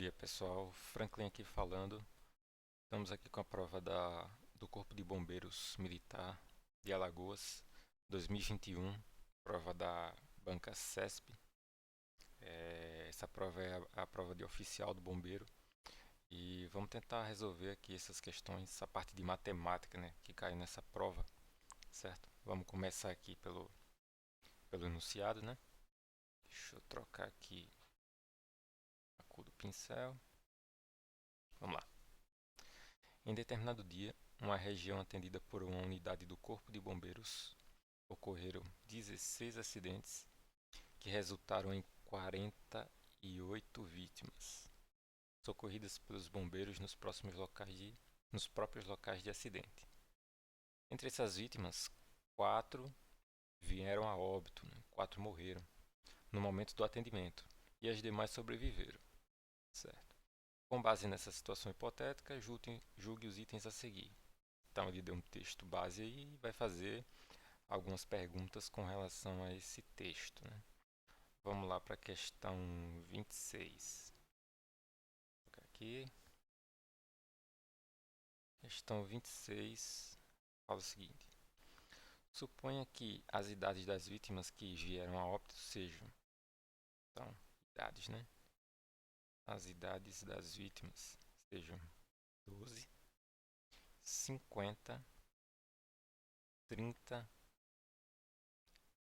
dia, pessoal. Franklin aqui falando. Estamos aqui com a prova do Corpo de Bombeiros Militar de Alagoas 2021, prova da banca CESP. Essa prova é a prova de oficial do bombeiro e vamos tentar resolver aqui essas questões, essa parte de matemática, né, que caiu nessa prova, certo? Vamos começar aqui pelo enunciado, né? Deixa eu trocar aqui a cor do pincel. Vamos lá. Em determinado dia, uma região atendida por uma unidade do Corpo de Bombeiros, ocorreram 16 acidentes que resultaram em 48 vítimas, socorridas pelos bombeiros nos próprios locais de acidente. Entre essas vítimas, 4 vieram a óbito, 4 morreram no momento do atendimento e as demais sobreviveram, certo? Com base nessa situação hipotética, julgue os itens a seguir. Então ele deu um texto base aí e vai fazer algumas perguntas com relação a esse texto, né? Vamos lá para a questão 26. Vou colocar aqui. Questão 26 fala o seguinte: suponha que as idades das vítimas que vieram a óbito sejam, então, idades, né? As idades das vítimas sejam 12, 50, 30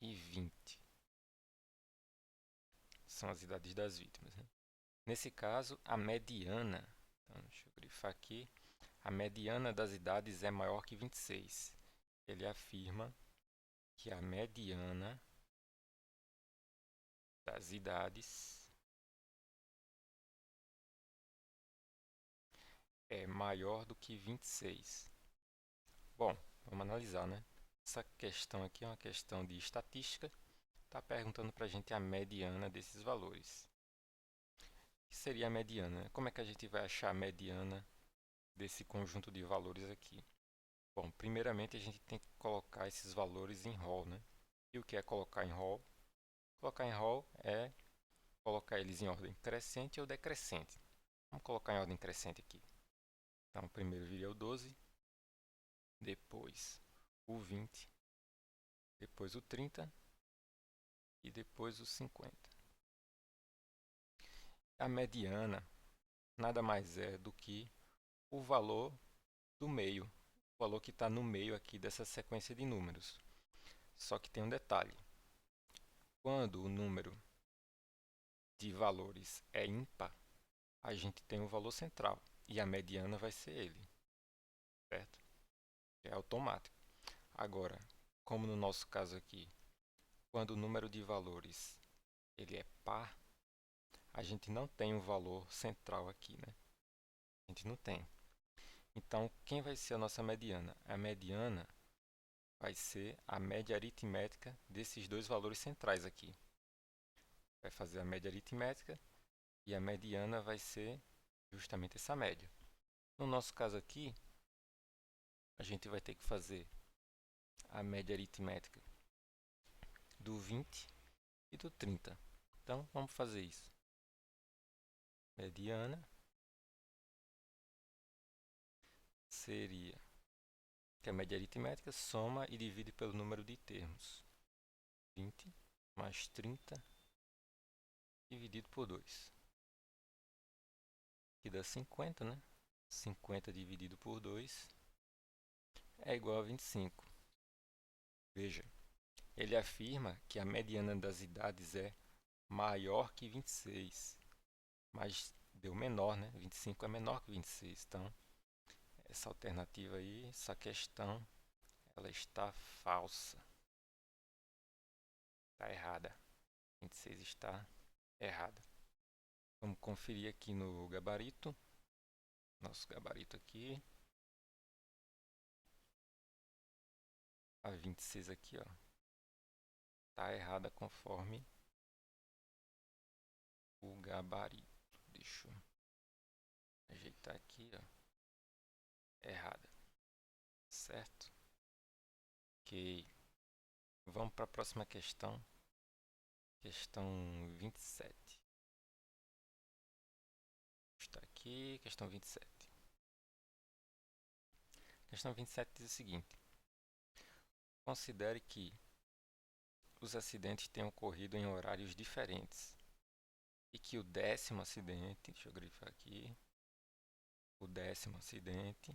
e 20. São as idades das vítimas, né? Nesse caso, a mediana, então, deixa eu grifar aqui, a mediana das idades é maior que 26. Ele afirma que a mediana das idades é maior do que 26. Bom, vamos analisar, né? Essa questão aqui é uma questão de estatística, está perguntando para a gente a mediana desses valores. O que seria a mediana? Como é que a gente vai achar a mediana desse conjunto de valores aqui? Bom, primeiramente a gente tem que colocar esses valores em rol, né? E o que é colocar em rol? Colocar em rol é colocar eles em ordem crescente ou decrescente. Vamos colocar em ordem crescente aqui. Então, primeiro viria o 12, depois o 20, depois o 30 e depois o 50. A mediana nada mais é do que o valor do meio, o valor que está no meio aqui dessa sequência de números. Só que tem um detalhe: quando o número de valores é ímpar, a gente tem o valor central e a mediana vai ser ele, certo? É automático. Agora, como no nosso caso aqui, quando o número de valores ele é par, a gente não tem um valor central aqui, né? A gente não tem. Então, quem vai ser a nossa mediana? A mediana vai ser a média aritmética desses dois valores centrais aqui. Vai fazer a média aritmética e a mediana vai ser justamente essa média. No nosso caso aqui, a gente vai ter que fazer a média aritmética do 20 e do 30. Então, vamos fazer isso. Mediana seria que a média aritmética soma e divide pelo número de termos. 20 mais 30 dividido por 2. Que dá 50, né? 50 dividido por 2 é igual a 25. Veja, ele afirma que a mediana das idades é maior que 26, mas deu menor, né? 25 é menor que 26, então essa alternativa aí, essa questão, ela está falsa. Está errada. 26 está errada. Vamos conferir aqui no gabarito. Nosso gabarito aqui. A 26 aqui, ó, está errada conforme o gabarito. Deixa eu ajeitar aqui, ó. Errada. Certo? Ok. Vamos para a próxima questão. Questão 27. aqui, questão 27. Questão 27 diz o seguinte: considere que os acidentes tenham ocorrido em horários diferentes e que o 10º acidente, deixa eu grifar aqui, o 10º acidente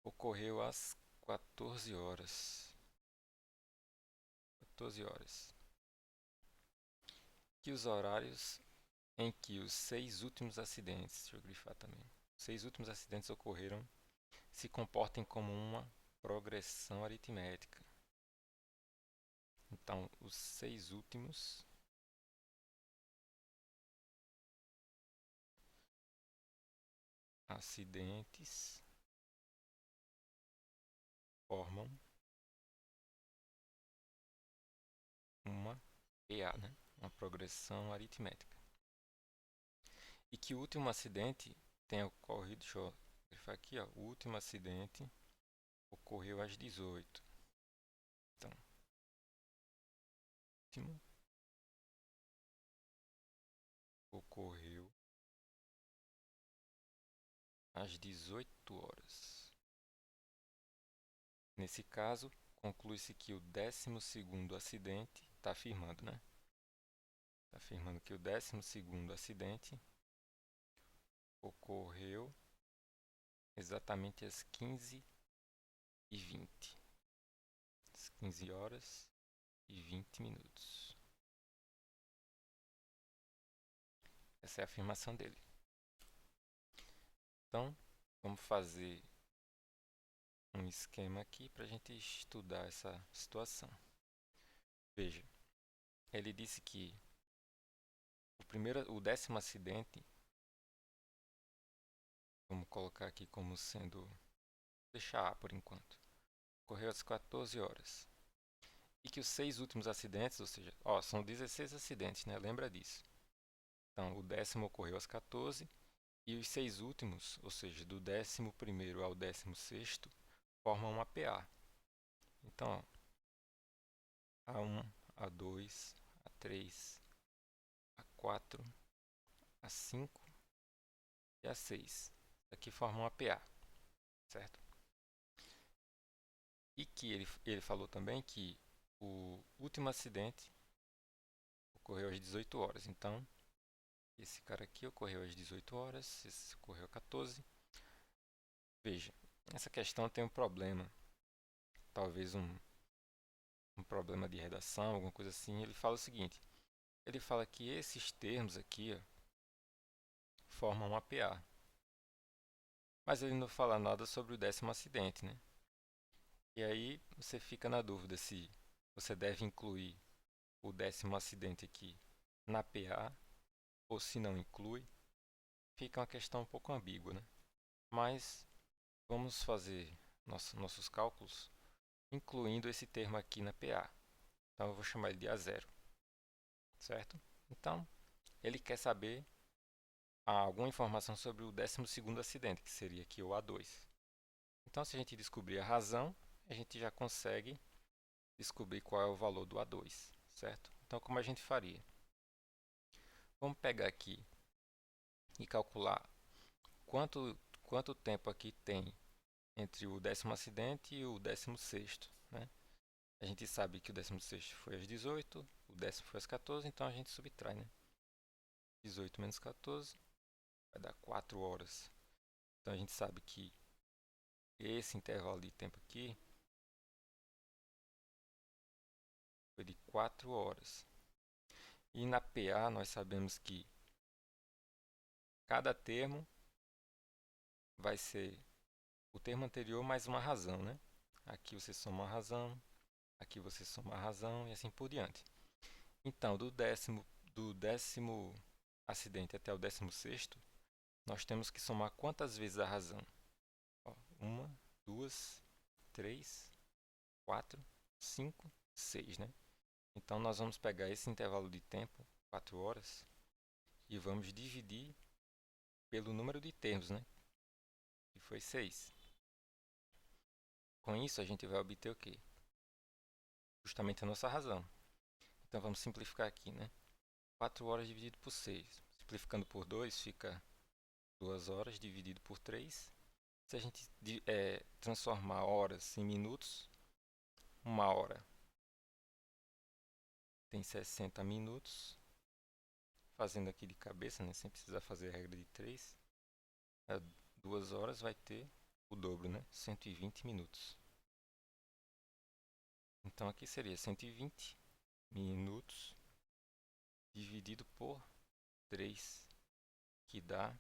ocorreu às 14 horas. 14 horas. Que os horários em que os 6 últimos acidentes, deixa eu grifar também, os 6 últimos acidentes ocorreram se comportem como uma progressão aritmética. Então, os 6 últimos acidentes formam uma PA, né? Uma progressão aritmética. E que o último acidente tenha ocorrido, deixa eu grifar aqui, ó, o último acidente ocorreu às 18. Então, o último ocorreu às 18 horas. Nesse caso, conclui-se que o 12º acidente, está afirmando, né? Está afirmando que o 12º acidente ocorreu exatamente às 15h20. Às 15 horas e 20 minutos. Essa é a afirmação dele. Então, vamos fazer um esquema aqui para a gente estudar essa situação. Veja, ele disse que o 10º acidente, vamos colocar aqui como sendo, deixar A por enquanto, ocorreu às 14 horas. E que os 6 últimos acidentes, ou seja, são 16 acidentes, né? Lembra disso. Então, o 10º ocorreu às 14 e os 6 últimos, ou seja, do 11º ao 16º, formam uma PA. Então, A1, A2, A3, A4, A5 e A6. Aqui formam uma PA, certo? E que ele falou também que o último acidente ocorreu às 18 horas. Então, esse cara aqui ocorreu às 18 horas, esse ocorreu às 14. Veja, essa questão tem um problema, talvez um problema de redação, alguma coisa assim. Ele fala o seguinte, ele fala que esses termos aqui ó, formam uma PA. Mas ele não fala nada sobre o 10º acidente, né? E aí você fica na dúvida se você deve incluir o 10º acidente aqui na PA ou se não inclui. Fica uma questão um pouco ambígua, né? Mas vamos fazer nossos cálculos incluindo esse termo aqui na PA. Então eu vou chamar ele de A0, certo? Então, ele quer saber alguma informação sobre o 12º acidente, que seria aqui o A2. Então, se a gente descobrir a razão, a gente já consegue descobrir qual é o valor do A2, certo? Então, como a gente faria? Vamos pegar aqui e calcular quanto tempo aqui tem entre o 10º acidente e o 16º, né? A gente sabe que o 16º foi às 18, o 10º foi às 14, então a gente subtrai, né? 18 menos 14 vai dar 4 horas. Então a gente sabe que esse intervalo de tempo aqui foi de 4 horas. E na PA nós sabemos que cada termo vai ser o termo anterior mais uma razão, né? Aqui você soma uma razão, aqui você soma a razão e assim por diante. Então, do décimo acidente até o 16º, nós temos que somar quantas vezes a razão? 1, 2, 3, 4, 5, 6, né? Então, nós vamos pegar esse intervalo de tempo, 4 horas, e vamos dividir pelo número de termos, né? Que foi 6. Com isso, a gente vai obter o quê? justamente a nossa razão. Então vamos simplificar aqui, né? 4 horas dividido por 6. Simplificando por 2 fica 2 horas dividido por 3. Se a gente transformar horas em minutos, 1 hora tem 60 minutos. Fazendo aqui de cabeça, né? Sem precisar fazer a regra de 3. 2 horas vai ter o dobro, né? 120 minutos. Então aqui seria 120 minutos dividido por 3, que dá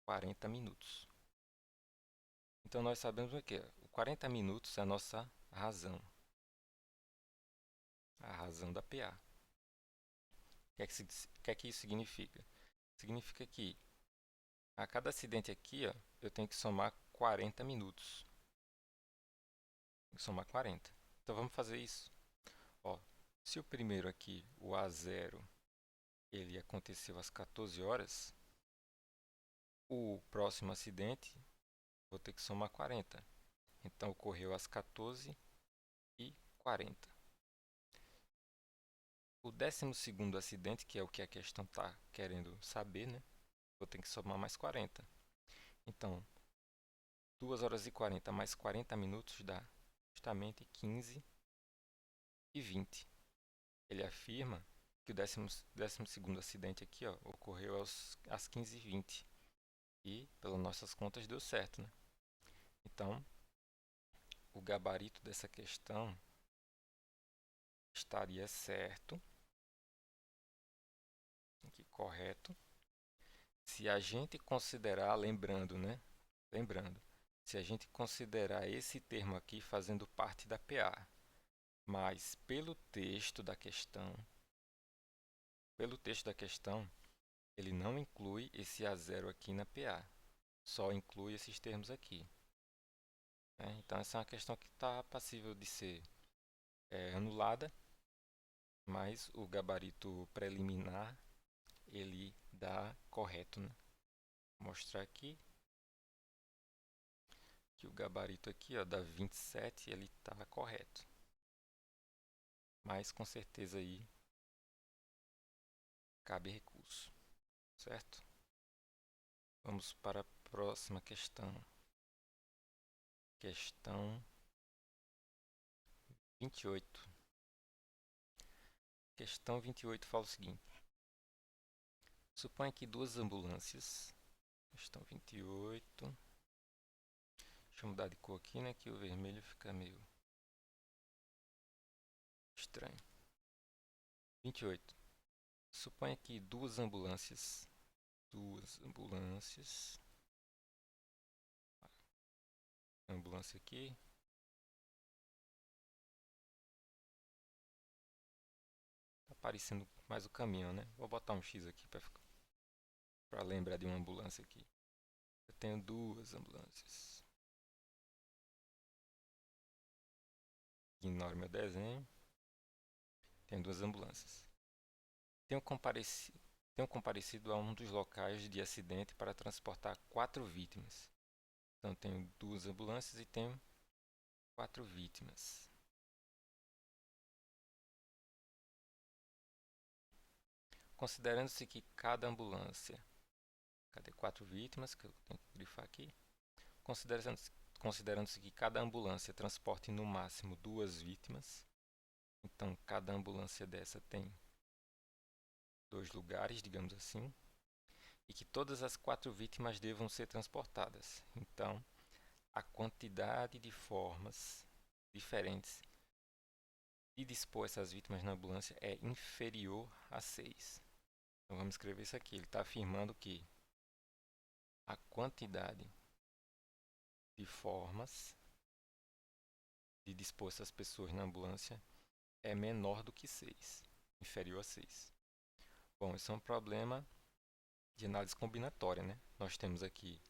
40 minutos. Então nós sabemos o que? O 40 minutos é a nossa razão. A razão da PA. O que é que isso significa? Significa que a cada acidente aqui, ó, eu tenho que somar 40 minutos. Tem que somar 40. Então vamos fazer isso. Ó, se o primeiro aqui, o A0, ele aconteceu às 14 horas, o próximo acidente vou ter que somar 40. Então ocorreu às 14h40. O 12º acidente, que é o que a questão está querendo saber, né? Vou ter que somar mais 40. Então, 2 horas e 40 mais 40 minutos dá justamente 15h20. Ele afirma que o 12º acidente aqui, ó, ocorreu às 15h20. E, pelas nossas contas, deu certo, né? Então, o gabarito dessa questão estaria certo, aqui correto, se a gente considerar, lembrando, né? Lembrando, se a gente considerar esse termo aqui fazendo parte da PA, mas pelo texto da questão, ele não inclui esse A0 aqui na PA, só inclui esses termos aqui. Então, essa é uma questão que está passível de ser anulada, mas o gabarito preliminar ele dá correto, né? Vou mostrar aqui que o gabarito aqui, ó, da 27, ele está correto. Mas com certeza aí cabe recurso, certo? Vamos para a próxima questão. Questão 28. Questão 28 fala o seguinte: suponha que duas ambulâncias. Questão 28. Deixa eu mudar de cor aqui, né? Que o vermelho fica meio estranho. 28. Suponha que duas ambulâncias. Ambulância aqui. Tá aparecendo mais o caminhão, né? Vou botar um X aqui para lembrar de uma ambulância aqui. Eu tenho duas ambulâncias. Ignore meu desenho. Tenho duas ambulâncias. Tenho comparecido a um dos locais de acidente para transportar 4 vítimas. Então, tenho duas ambulâncias e tenho 4 vítimas. Considerando-se que cada ambulância... Cadê 4 vítimas? Que eu tenho que grifar aqui. Considerando-se que cada ambulância transporte no máximo 2 vítimas. Então, cada ambulância dessa tem 2 lugares, digamos assim. E que todas as 4 vítimas devam ser transportadas. Então, a quantidade de formas diferentes de dispor essas vítimas na ambulância é inferior a 6. Então vamos escrever isso aqui. Ele está afirmando que a quantidade de formas de dispor essas pessoas na ambulância é menor do que 6, inferior a 6. Bom, esse é um problema de análise combinatória, né? Nós temos aqui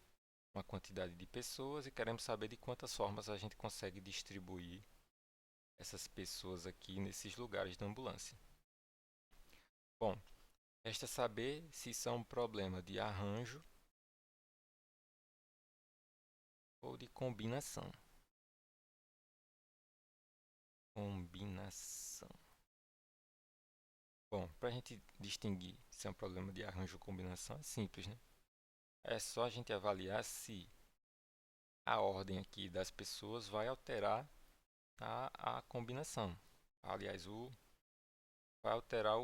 uma quantidade de pessoas e queremos saber de quantas formas a gente consegue distribuir essas pessoas aqui nesses lugares da ambulância. Bom, resta saber se isso é um problema de arranjo ou de combinação. Combinação. combinação. Bom, para a gente distinguir se é um problema de arranjo ou combinação, é simples, né? É só a gente avaliar se a ordem aqui das pessoas vai alterar a combinação. Aliás, vai alterar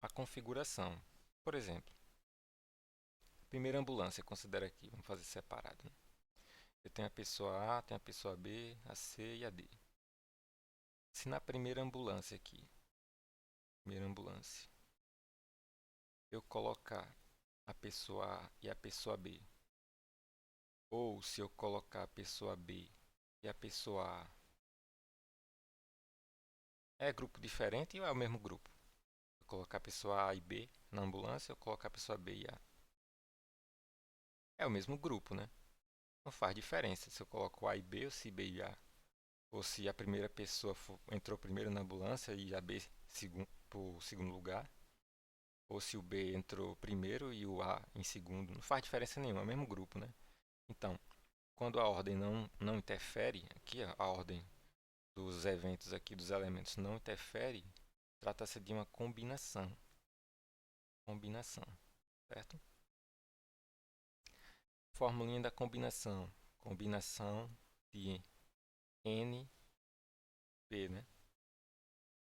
a configuração. Por exemplo, primeira ambulância, considera aqui, vamos fazer separado, né? Eu tenho a pessoa A, tenho a pessoa B, a C e a D. Se na primeira ambulância aqui, eu colocar a pessoa A e a pessoa B, ou se eu colocar a pessoa B e a pessoa A, é grupo diferente ou é o mesmo grupo? Eu colocar a pessoa A e B na ambulância, eu colocar a pessoa B e A. É o mesmo grupo, né? Não faz diferença se eu coloco A e B ou se B e A. Ou se a primeira pessoa entrou primeiro na ambulância e a B para o segundo lugar. Ou se o B entrou primeiro e o A em segundo. Não faz diferença nenhuma, é o mesmo grupo, né? Então, quando a ordem não interfere, aqui a ordem dos eventos aqui, dos elementos, não interfere, trata-se de uma combinação. Combinação, certo? Formulinha da combinação. Combinação de N, P, né?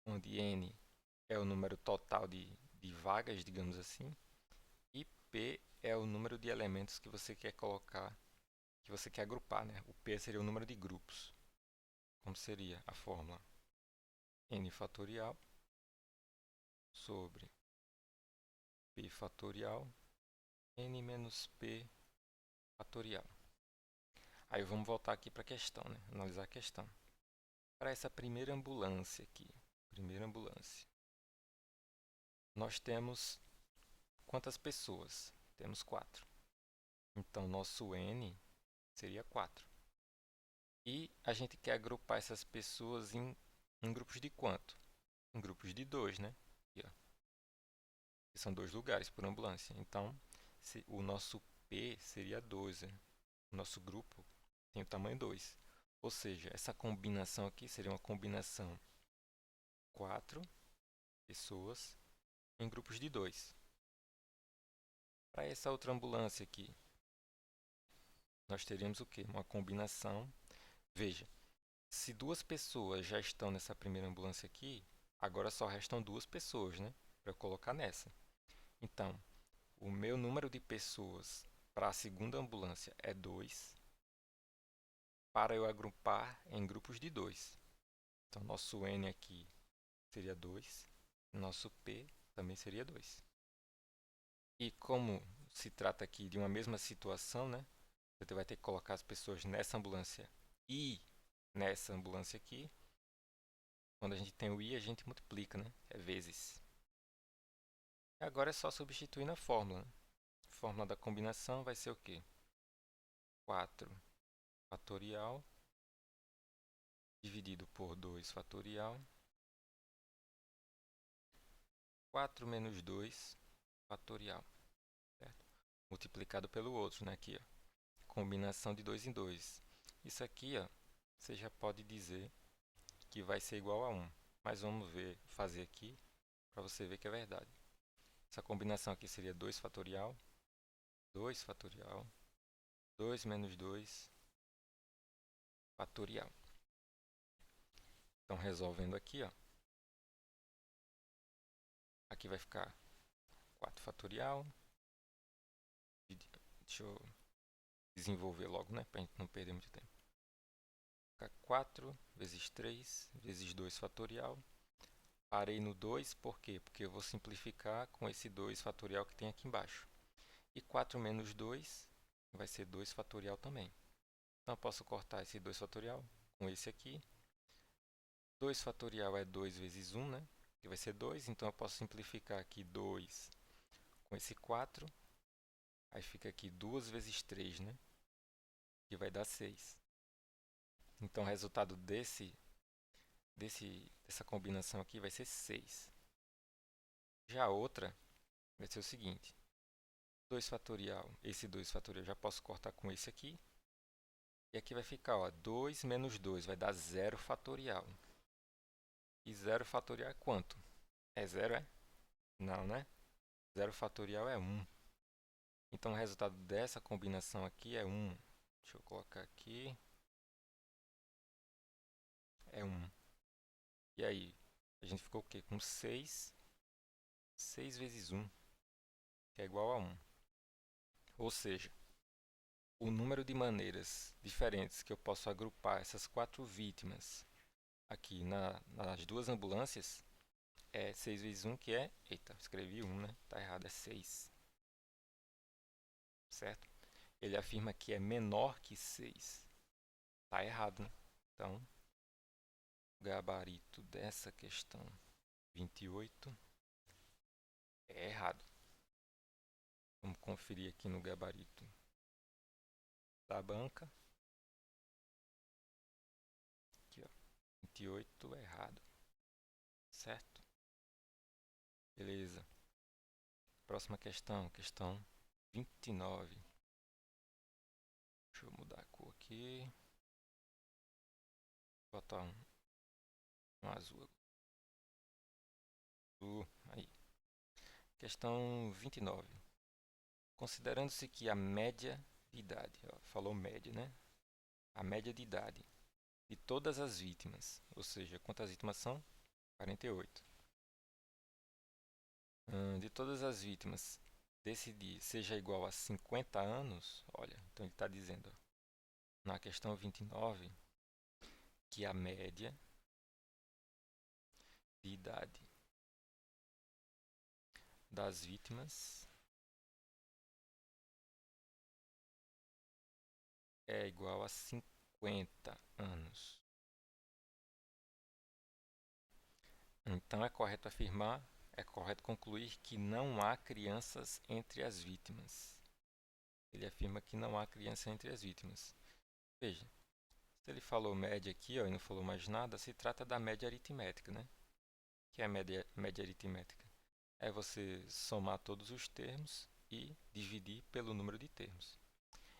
Onde N é o número total de vagas, digamos assim, e P é o número de elementos que você quer colocar, que você quer agrupar, né? O P seria o número de grupos. Como seria a fórmula? N fatorial sobre P fatorial, N menos P fatorial. Aí vamos voltar aqui para a questão, né? Analisar a questão. Para essa primeira ambulância aqui, nós temos quantas pessoas? Temos 4. Então, nosso N seria 4. E a gente quer agrupar essas pessoas em grupos de quanto? Em grupos de 2, né? Aqui, ó. São 2 lugares por ambulância. Então, o nosso P seria 2. Né? O nosso grupo tem o tamanho 2. Ou seja, essa combinação aqui seria uma combinação 4 pessoas em grupos de 2. Para essa outra ambulância aqui, nós teríamos o quê? Uma combinação. Veja, se 2 pessoas já estão nessa primeira ambulância aqui, agora só restam 2 pessoas, né? Para eu colocar nessa. Então, o meu número de pessoas para a segunda ambulância é 2, para eu agrupar em grupos de 2. Então, nosso N aqui seria 2, nosso P também seria 2. E como se trata aqui de uma mesma situação, né? Você vai ter que colocar as pessoas nessa ambulância e nessa ambulância aqui. Quando a gente tem o i, a gente multiplica, né? É vezes. E agora é só substituir na fórmula. A fórmula da combinação vai ser o quê? 4 fatorial dividido por 2 fatorial. 4 menos 2 fatorial. Certo? Multiplicado pelo outro, né? Aqui, ó. Combinação de 2 em 2. Isso aqui, ó, você já pode dizer que vai ser igual a 1. Mas vamos fazer aqui, para você ver que é verdade. Essa combinação aqui seria 2 fatorial, 2 fatorial, 2 menos 2 fatorial. Então, resolvendo aqui, ó, aqui vai ficar 4 fatorial. Deixa eu desenvolver logo, né, para a gente não perder muito tempo. Vai ficar 4 vezes 3 vezes 2 fatorial. Parei no 2, por quê? Porque eu vou simplificar com esse 2 fatorial que tem aqui embaixo. E 4 menos 2 vai ser 2 fatorial também. Então, eu posso cortar esse 2 fatorial com esse aqui. 2 fatorial é 2 vezes 1, né? Que vai ser 2. Então, eu posso simplificar aqui 2 com esse 4. Aí fica aqui 2 vezes 3, né? Que vai dar 6. Então, o resultado dessa combinação aqui vai ser 6. Já a outra vai ser o seguinte. 2 fatorial, esse 2 fatorial já posso cortar com esse aqui. E aqui vai ficar, ó, 2 menos 2 vai dar 0 fatorial. E 0 fatorial é quanto? É 0, é? Não, né? 0 fatorial é 1. Então o resultado dessa combinação aqui é 1. Deixa eu colocar aqui. É 1. E aí? A gente ficou o quê? Com 6. 6 vezes 1, que é igual a 1. Ou seja, o número de maneiras diferentes que eu posso agrupar essas 4 vítimas aqui nas duas ambulâncias é 6 vezes 1, que é... Eita, escrevi 1, né? Tá errado, é 6. Certo? Ele afirma que é menor que 6. Tá errado, né? Então, o gabarito dessa questão 28 é errado. Vamos conferir aqui no gabarito da banca. Aqui, ó. 28 é errado. Certo? Beleza. Próxima questão, questão 29. Deixa eu mudar a cor aqui. Vou botar um azul. Aí. Questão 29. Considerando-se que a média de idade, ó, falou média, né? A média de idade de todas as vítimas, ou seja, quantas vítimas são? 48. De todas as vítimas desse dia seja igual a 50 anos, olha, então ele está dizendo, ó, na questão 29, que a média de idade das vítimas é igual a 50 anos. Então é correto afirmar, é correto concluir que não há crianças entre as vítimas. Ele afirma que não há criança entre as vítimas. Veja, se ele falou média aqui, ó, e não falou mais nada, se trata da média aritmética, né? O que é a média aritmética? É você somar todos os termos e dividir pelo número de termos.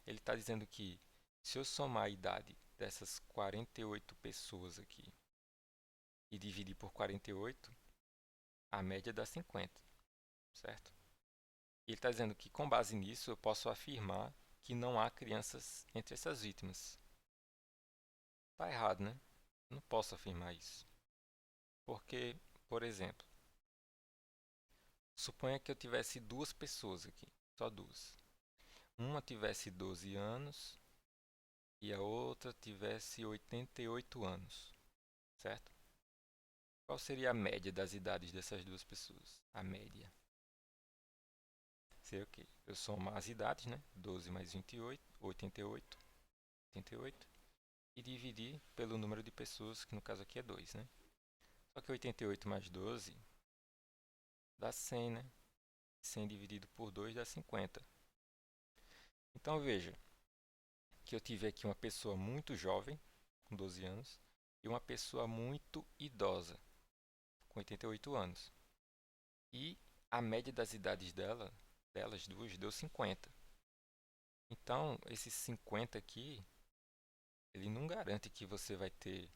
Ele está dizendo que se eu somar a idade dessas 48 pessoas aqui e dividir por 48, a média dá 50, certo? E ele está dizendo que com base nisso eu posso afirmar que não há crianças entre essas vítimas. Está errado, né? Eu não posso afirmar isso. Porque, por exemplo, suponha que eu tivesse duas pessoas aqui, só duas. Uma tivesse 12 anos e a outra tivesse 88 anos, certo? Qual seria a média das idades dessas duas pessoas? A média seria o quê? Eu somar as idades, né? 12 mais 28, 88, 88, e dividir pelo número de pessoas, que no caso aqui é 2, né? Só que 88 mais 12 dá 100, né? 100 dividido por 2 dá 50. Então veja que eu tive aqui uma pessoa muito jovem, com 12 anos, e uma pessoa muito idosa, com 88 anos. E a média das idades delas duas deu 50. Então, esses 50 aqui, ele não garante que você vai ter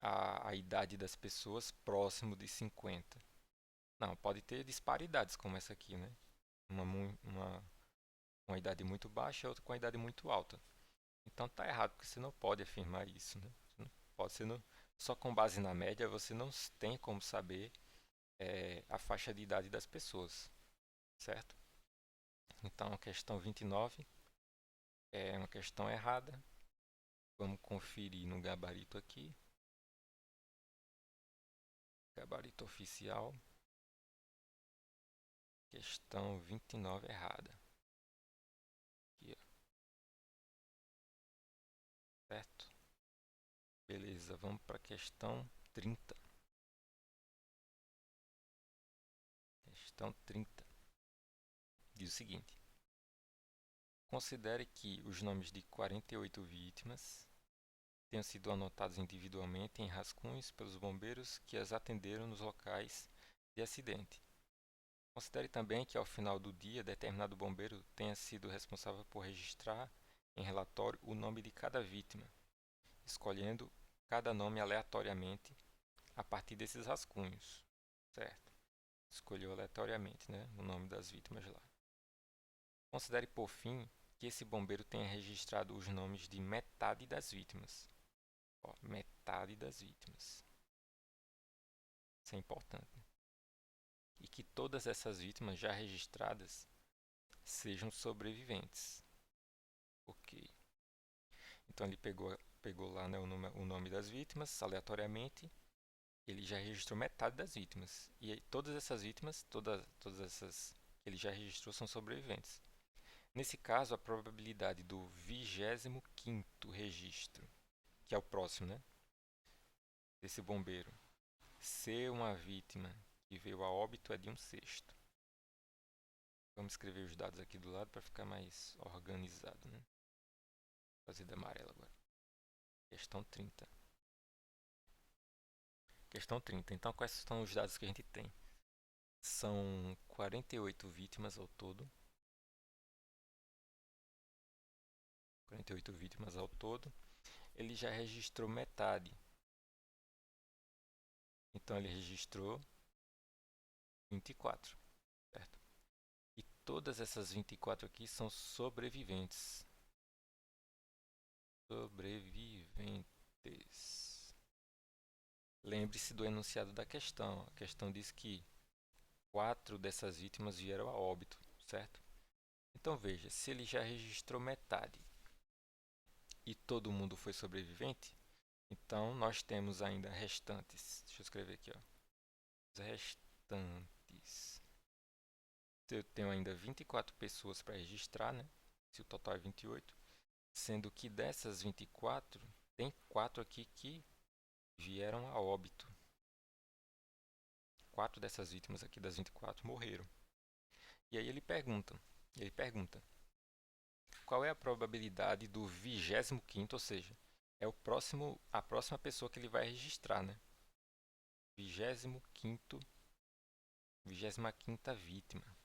a idade das pessoas próximo de 50. Não, pode ter disparidades como essa aqui, né? Uma idade muito baixa e outra com uma idade muito alta. Então tá errado, porque você não pode afirmar isso, né? Você não pode, só com base na média você não tem como saber a faixa de idade das pessoas, certo? Então a questão 29 é uma questão errada. Vamos conferir no gabarito aqui. Gabarito oficial. Questão 29 errada. Aqui, ó. Certo? Beleza, vamos para a questão 30. Questão 30. Diz o seguinte. Considere que os nomes de 48 vítimas tenham sido anotados individualmente em rascunhos pelos bombeiros que as atenderam nos locais de acidente. Considere também que ao final do dia, determinado bombeiro tenha sido responsável por registrar em relatório o nome de cada vítima, escolhendo cada nome aleatoriamente a partir desses rascunhos, certo? Escolheu aleatoriamente, né, o nome das vítimas lá. Considere, por fim, que esse bombeiro tenha registrado os nomes de metade das vítimas. Ó, metade das vítimas. Isso é importante. E que todas essas vítimas já registradas sejam sobreviventes. Ok. Então ele pegou lá, né, o nome das vítimas aleatoriamente. Ele já registrou metade das vítimas. E aí, todas essas vítimas, todas essas que ele já registrou são sobreviventes. Nesse caso, a probabilidade do 25º registro, que é o próximo, né, desse bombeiro, ser uma vítima que veio a óbito é de 1/6. Vamos escrever os dados aqui do lado para ficar mais organizado, né? Vou fazer de amarelo agora. Questão 30. Questão 30. Então, quais são os dados que a gente tem? São 48 vítimas ao todo. 48 vítimas ao todo. Ele já registrou metade. Então, ele registrou 24, certo? E todas essas 24 aqui são sobreviventes. Sobreviventes. Lembre-se do enunciado da questão. A questão diz que 4 dessas vítimas vieram a óbito, certo? Então veja, se ele já registrou metade e todo mundo foi sobrevivente, então nós temos ainda restantes. Deixa eu escrever aqui, ó. Os restantes. Eu tenho ainda 24 pessoas para registrar, né? Se o total é 28. Sendo que dessas 24, tem 4 aqui que vieram a óbito. 4 dessas vítimas aqui das 24 morreram. E aí ele pergunta, qual é a probabilidade do 25º, ou seja, é a próxima pessoa que ele vai registrar, né? 25º, 25ª vítima.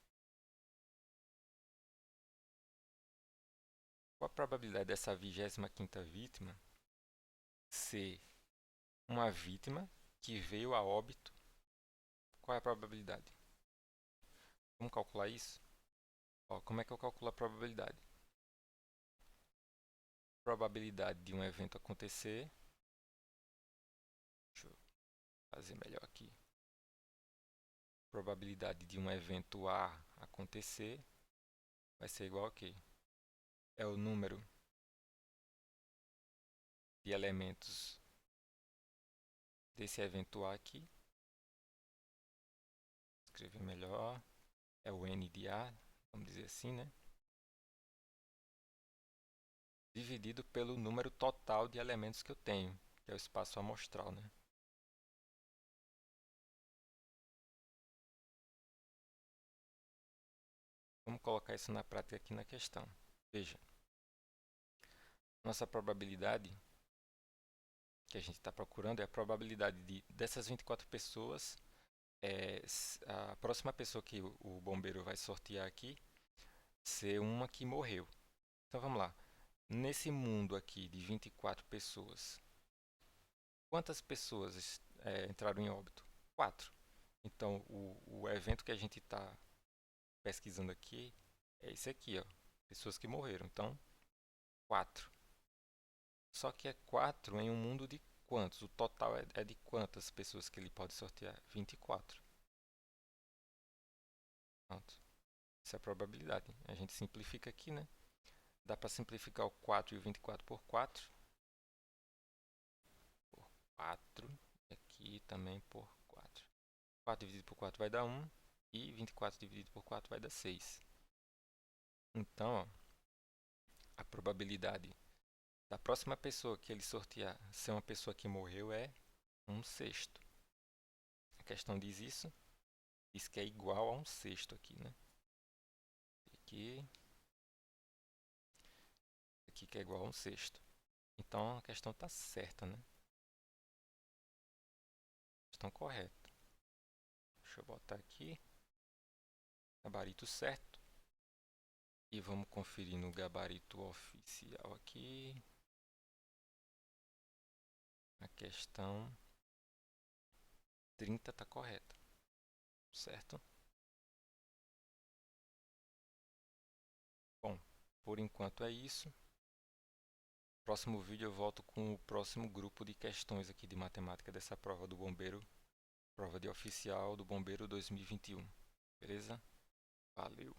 Qual a probabilidade dessa 25ª vítima ser uma vítima que veio a óbito? Qual é a probabilidade? Vamos calcular isso? Ó, como é que eu calculo a probabilidade? Probabilidade de um evento acontecer. Deixa eu fazer melhor aqui. Probabilidade de um evento A acontecer vai ser igual a quê? É o número de elementos desse evento A aqui. Escrever melhor. É o N de A, vamos dizer assim, né? Dividido pelo número total de elementos que eu tenho, que é o espaço amostral, né? Vamos colocar isso na prática aqui na questão. Veja, nossa probabilidade que a gente está procurando é a probabilidade dessas 24 pessoas, a próxima pessoa que o bombeiro vai sortear aqui, ser uma que morreu. Então vamos lá. Nesse mundo aqui de 24 pessoas, quantas pessoas entraram em óbito? 4. Então o evento que a gente está pesquisando aqui é esse aqui, ó. Pessoas que morreram. Então, 4. Só que é 4 em um mundo de quantos? O total é de quantas pessoas que ele pode sortear? 24. Pronto. Essa é a probabilidade. A gente simplifica aqui, né? Dá para simplificar o 4 e o 24 por 4. Por 4. Aqui também por 4. 4 dividido por 4 vai dar 1. E 24 dividido por 4 vai dar 6. Então, ó, a probabilidade da próxima pessoa que ele sortear ser uma pessoa que morreu é 1/6. A questão diz isso. Diz que é igual a 1/6 aqui, né? Aqui que é igual a 1/6. Então a questão está certa, né? Questão correta. Deixa eu botar aqui. Gabarito certo. E vamos conferir no gabarito oficial aqui. A questão 30 está correta, certo? Bom, por enquanto é isso. Próximo vídeo eu volto com o próximo grupo de questões aqui de matemática dessa prova do bombeiro, prova de oficial do bombeiro 2021. Beleza? Valeu!